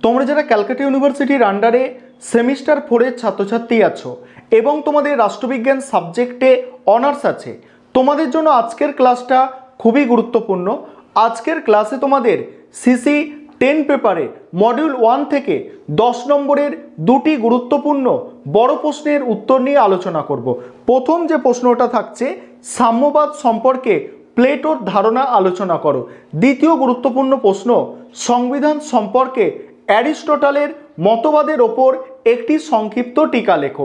তোমরা যারা ক্যালকাটা ইউনিভার্সিটির আন্ডারে সেমিস্টার 4-এর ছাত্রছাত্রী আছো এবং তোমাদের রাষ্ট্রবিজ্ঞান সাবজেক্টে অনার্স আছে, তোমাদের জন্য আজকের ক্লাসটা খুবই গুরুত্বপূর্ণ। আজকের ক্লাসে তোমাদের সিসি 10 পেপারে মডিউল 1 থেকে 10 নম্বরের দুটি গুরুত্বপূর্ণ বড় প্রশ্নের উত্তর নিয়ে আলোচনা করব। প্রথম যে প্রশ্নটা থাকছে, সাম্যবাদ সম্পর্কে প্লেটোর ধারণা আলোচনা করো। দ্বিতীয় গুরুত্বপূর্ণ প্রশ্ন, সংবিধান সম্পর্কে অ্যারিস্টটলের মতবাদের ওপর একটি সংক্ষিপ্ত টিকা লেখো।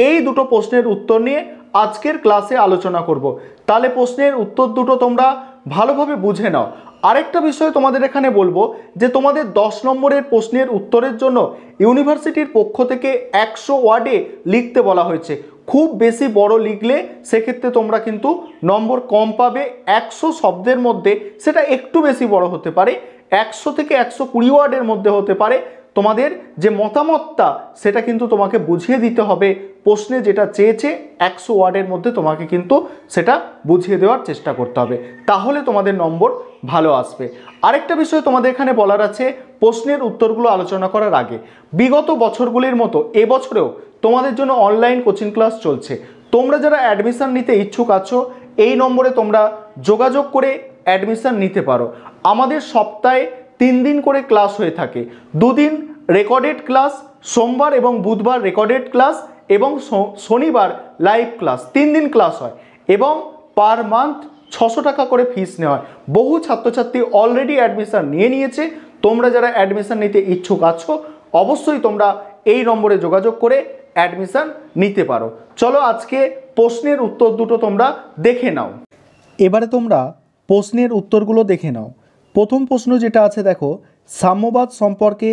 এই দুটো প্রশ্নের উত্তর নিয়ে আজকের ক্লাসে আলোচনা করব। তাহলে প্রশ্নের উত্তর দুটো তোমরা ভালোভাবে বুঝে নাও। আরেকটা বিষয় তোমাদের এখানে বলবো যে তোমাদের 10 নম্বরের প্রশ্নের উত্তরের জন্য ইউনিভার্সিটির পক্ষ থেকে 100 ওয়ার্ডে লিখতে বলা হয়েছে। খুব বেশি বড় লিখলে সেক্ষেত্রে তোমরা কিন্তু নম্বর কম পাবে। 100 শব্দের মধ্যে সেটা একটু বেশি বড় হতে পারে, 100 থেকে 120 ওয়ার্ডের মধ্যে হতে পারে। তোমাদের যে মতামতটা সেটা কিন্তু তোমাকে বুঝিয়ে দিতে হবে। প্রশ্নে যেটা চেয়েছে 100 ওয়ার্ডের মধ্যে তোমাকে কিন্তু সেটা বুঝিয়ে দেওয়ার চেষ্টা করতে হবে, তাহলে তোমাদের নম্বর ভালো আসবে। আরেকটা বিষয় তোমাদের এখানে বলার আছে, প্রশ্নের উত্তরগুলো আলোচনা করার আগে, বিগত বছরগুলির মতো এবছরেও তোমাদের জন্য অনলাইন কোচিং ক্লাস চলছে। তোমরা যারা অ্যাডমিশন নিতে ইচ্ছুক আছো, এই নম্বরে তোমরা যোগাযোগ করে অ্যাডমিশন নিতে পারো। আমাদের সপ্তাহে 3 দিন করে ক্লাস হয়ে থাকে। 2 দিন রেকর্ডেড ক্লাস, সোমবার এবং বুধবার রেকর্ডেড ক্লাস এবং শনিবার লাইভ ক্লাস। 3 দিন ক্লাস হয় এবং পার মান্থ 600 টাকা করে ফিস নেওয়া হয়। বহু ছাত্রছাত্রী অলরেডি অ্যাডমিশন নিয়ে নিয়েছে। তোমরা যারা অ্যাডমিশন নিতে ইচ্ছুক আছো, অবশ্যই তোমরা এই নম্বরে যোগাযোগ করে অ্যাডমিশন নিতে পারো। চলো আজকে প্রশ্নের উত্তর দুটো তোমরা দেখে নাও। এবারে তোমরা প্রশ্নের উত্তরগুলো দেখে নাও। প্রথম প্রশ্ন যেটা আছে দেখো, সাম্যবাদ সম্পর্কে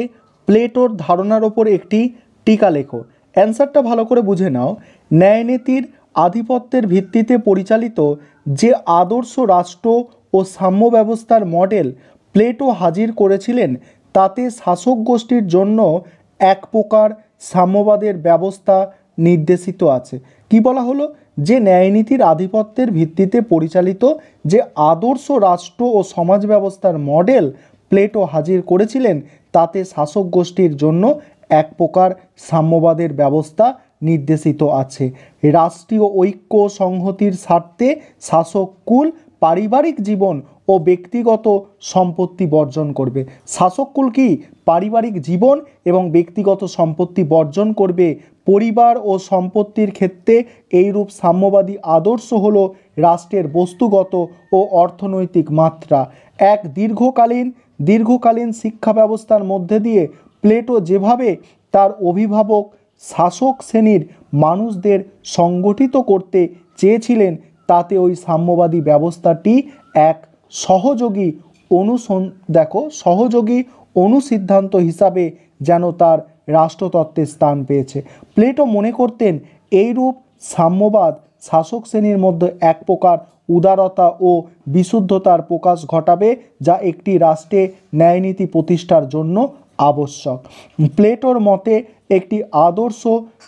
প্লেটোর ধারণার ওপর একটি টিকা লেখো। অ্যান্সারটা ভালো করে বুঝে নাও। ন্যায়নীতির আধিপত্যের ভিত্তিতে পরিচালিত যে আদর্শ রাষ্ট্র ও সাম্য ব্যবস্থার মডেল প্লেটো হাজির করেছিলেন, তাতে শাসক গোষ্ঠীর জন্য এক প্রকার সাম্যবাদের ব্যবস্থা নির্দেশিত আছে। কি বলা হলো? যে ন্যায়নীতির আধিপত্যের ভিত্তিতে পরিচালিত যে আদর্শ রাষ্ট্র ও সমাজ ব্যবস্থার মডেল প্লেটো হাজির করেছিলেন, তাতে শাসক গোষ্ঠীর জন্য এক প্রকার সাম্যবাদের ব্যবস্থা নির্দেশিত আছে। রাষ্ট্রীয় ঐক্য সংহতির স্বার্থে শাসককুল পারিবারিক জীবন ও ব্যক্তিগত সম্পত্তি বর্জন করবে। শাসককুল কি? পারিবারিক জীবন এবং ব্যক্তিগত সম্পত্তি বর্জন করবে। পরিবার ও সম্পত্তির ক্ষেত্রে এইরূপ সাম্যবাদী আদর্শ হল রাষ্ট্রের বস্তুগত ও অর্থনৈতিক মাত্রা। এক দীর্ঘকালীন শিক্ষা ব্যবস্থার মধ্যে দিয়ে প্লেটো যেভাবে তার অভিভাবক শাসক শ্রেণীর মানুষদের সংগঠিত করতে চেয়েছিলেন, তাতে ওই সাম্যবাদী ব্যবস্থাটি এক সহযোগী অনুসিদ্ধান্ত হিসাবে যেন তার রাষ্ট্রতত্ত্বে স্থান পেয়েছে। প্লেটো মনে করতেন এইরূপ সাম্যবাদ শাসক শ্রেণীর মধ্যে এক প্রকার উদারতা ও বিশুদ্ধতার প্রকাশ ঘটাবে, যা একটি রাষ্ট্রে ন্যায়নীতি প্রতিষ্ঠার জন্য আবশ্যক। প্লেটোর মতে একটি আদর্শ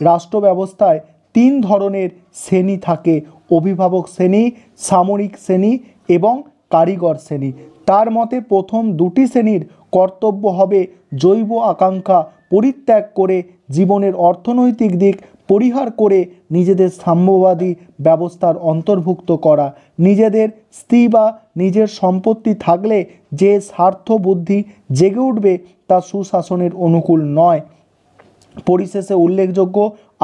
রাষ্ট্র ব্যবস্থায় 3 ধরনের শ্রেণী থাকে: অভিভাবক শ্রেণী, সামরিক শ্রেণী এবং কারিগর শ্রেণী। তার মতে প্রথম 2টি শ্রেণীর কর্তব্য হবে জৈব আকাঙ্ক্ষা পরিত্যাগ করে জীবনের অর্থনৈতিক দিক পরিহার করে নিজেদের সাম্যবাদী ব্যবস্থার অন্তর্ভুক্ত করা। নিজেদের স্ত্রী বা নিজের সম্পত্তি থাকলে যে স্বার্থ বুদ্ধি জেগে উঠবে তা সুশাসনের অনুকূল নয়। পরিশেষে উল্লেখযোগ্য,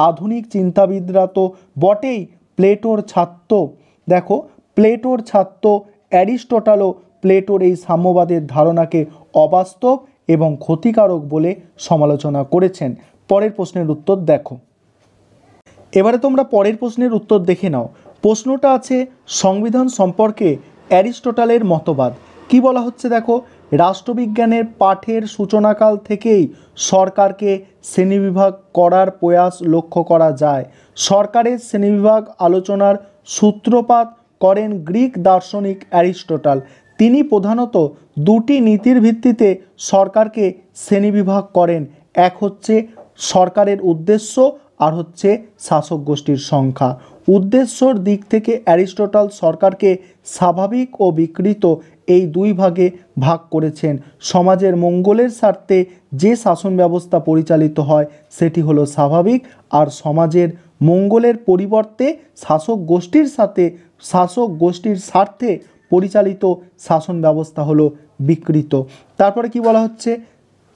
আধুনিক চিন্তাবিদরা তো বটেই, প্লেটোর ছাত্র অ্যারিস্টটলও প্লেটোর এই সাম্যবাদের ধারণাকে অবাস্তব এবং ক্ষতিকারক বলে সমালোচনা করেছেন। পরের প্রশ্নের উত্তর দেখো। এবারে তোমরা পরের প্রশ্নের উত্তর দেখে নাও। প্রশ্নটা আছে, সংবিধান সম্পর্কে অ্যারিস্টটলের মতবাদ। কি বলা হচ্ছে দেখো, রাষ্ট্রবিজ্ঞানের পাঠের সূচনাকাল থেকেই সরকারকে শ্রেণীবিভাগ করার প্রয়াস লক্ষ্য করা যায়। সরকারের শ্রেণীবিভাগ আলোচনার সূত্রপাত করেন গ্রিক দার্শনিক অ্যারিস্টটল। তিনি প্রধানত 2টি নীতির ভিত্তিতে সরকারকে শ্রেণীবিভাগ করেন। এক হচ্ছে সরকারের উদ্দেশ্য, আর হচ্ছে শাসক গোষ্ঠীর সংখ্যা। উদ্দেশ্যর দিক থেকে অ্যারিস্টটল সরকারকে স্বাভাবিক ও বিকৃত এই দুই ভাগে ভাগ করেছেন। সমাজের মঙ্গলের স্বার্থে যে শাসন ব্যবস্থা পরিচালিত হয় সেটি হলো স্বাভাবিক, আর সমাজের মঙ্গলের পরিবর্তে শাসক গোষ্ঠীর স্বার্থে পরিচালিত শাসন ব্যবস্থা হলো বিকৃত। তারপরে কি বলা হচ্ছে,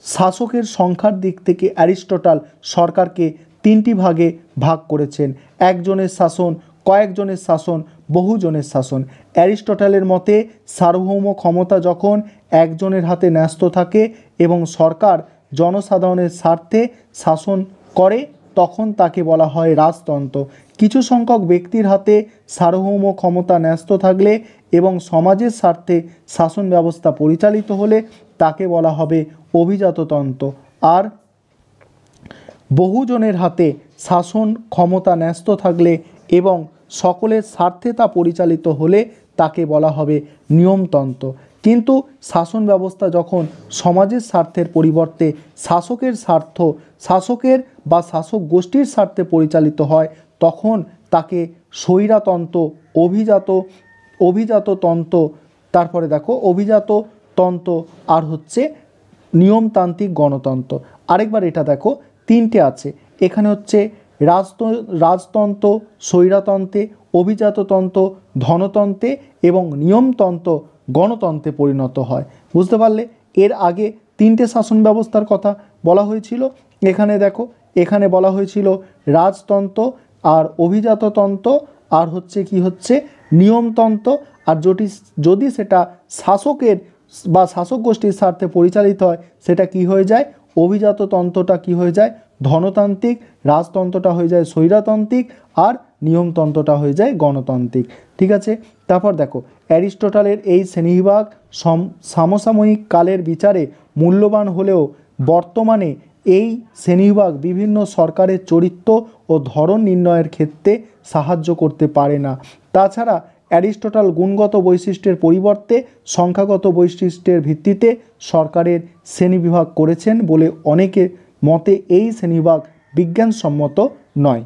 শাসকের সংখ্যার দিক থেকে অ্যারিস্টটল সরকারকে তিনটি ভাগে ভাগ করেছেন: একজনের শাসন, কয়েকজনের শাসন, বহুজনের শাসন। অ্যারিস্টটলের মতে সার্বভৌম ক্ষমতা যখন একজনের হাতে ন্যস্ত থাকে এবং সরকার জনসাধারণের স্বার্থে শাসন করে তখন তাকে বলা হয় রাজতন্ত্র। কিছু সংখ্যক ব্যক্তির হাতে সার্বভৌম ক্ষমতা ন্যস্ত থাকলে এবং সমাজের স্বার্থে শাসন ব্যবস্থা পরিচালিত হলে তাকে বলা হবে অভিজাততন্ত্র। আর বহুজনের হাতে শাসন ক্ষমতা ন্যস্ত থাকলে এবং সকলের স্বার্থে তা পরিচালিত হলে তাকে বলা হবে নিয়মতন্ত্র। কিন্তু শাসন ব্যবস্থা যখন সমাজের স্বার্থের পরিবর্তে শাসকের বা শাসক গোষ্ঠীর স্বার্থে পরিচালিত হয় তখন তাকে স্বৈরতন্ত্র, অভিজাততন্ত্র, তারপরে দেখো অভিজাততন্ত্র আর হচ্ছে নিয়মতান্ত্রিক গণতন্ত্র। আরেকবার এটা দেখো, তিনটে আছে এখানে হচ্ছে রাজতন্ত্র, স্বৈরতন্ত্রে, অভিজাততন্ত্র ধনতন্ত্রে এবং নিয়মতন্ত্র গণতন্ত্রে পরিণত হয়। বুঝতে পারলে? এর আগে তিনটে শাসন ব্যবস্থার কথা বলা হয়েছিল। এখানে দেখো, এখানে বলা হয়েছিল রাজতন্ত্র আর অভিজাততন্ত্র আর হচ্ছে কি হচ্ছে নিয়মতন্ত্র। আর যদি সেটা শাসকের বা শাসক গোষ্ঠীর স্বার্থে পরিচালিত হয় সেটা কি হয়ে যায়, অভিজাততন্ত্রটা কি হয়ে যায় ধনতান্ত্রিক, রাজতন্ত্রটা হয়ে যায় স্বৈরতান্ত্রিক আর নিয়মতন্ত্রটা হয়ে যায় গণতান্ত্রিক। ঠিক আছে? তারপর দেখো, অ্যারিস্টটলের এই শ্রেণীবিভাগ সমসাময়িক কালের বিচারে মূল্যবান হলেও বর্তমানে এই শ্রেণীবিভাগ বিভিন্ন সরকারের চরিত্র ও ধরন নির্ণয়ের ক্ষেত্রে সাহায্য করতে পারে না। তাছাড়া অ্যারিস্টটল গুণগত বৈশিষ্ট্যের পরিবর্তে সংখ্যাগত বৈশিষ্ট্যের ভিত্তিতে সরকারের শ্রেণীবিভাগ করেছেন বলে অনেকের মতে এই শ্রেণীবিভাগ বিজ্ঞানসম্মত নয়।